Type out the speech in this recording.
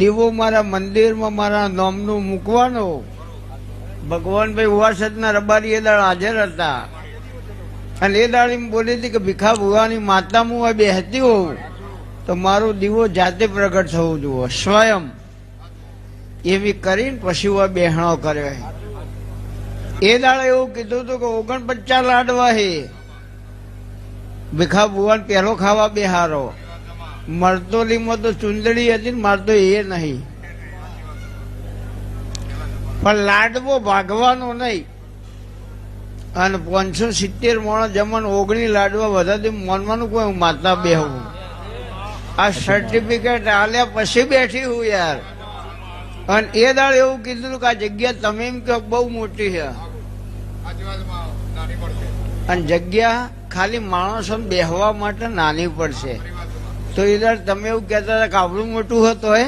દીવો મારા મંદિરમાં મારા નામનું મૂકવાનો ભગવાનભાઈ ઉવાસદના રબારી એ દાળ હાજર હતા અને એ દાળ એમ બોલી હતી કે ભીખા ભુવાની માતા હું બેહતી હોઉં તો મારો દીવો જાતે પ્રગટ થવું જોઈએ સ્વયં એવી કરીને પછી બેહણો કર્યો. એ દાડે એવું કીધું હતું કે 49 લાડવા હે ભીખા ભુવાન પહેલો ખાવા બેહારો. મરતોલીમાં તો ચુંદડી હતી ને મારતો એ નહીં, પણ લાડવો ભાગવાનો નહીં. અને 570 માણસ જમણ 19 લાડવા વધારે મોનવાનું કોઈ માતા બેહવું. આ સર્ટિફિકેટ આલ્યા પછી બેઠી હું યાર. અને એ દાડ એવું કીધું કે આ જગ્યા તમે એમ કહો બહુ મોટી છે અને જગ્યા ખાલી માણસોને બેહવા માટે નાની પડશે. તો એ દાડ તમે એવું કહેતા હતા કે આવડું મોટું હતું હે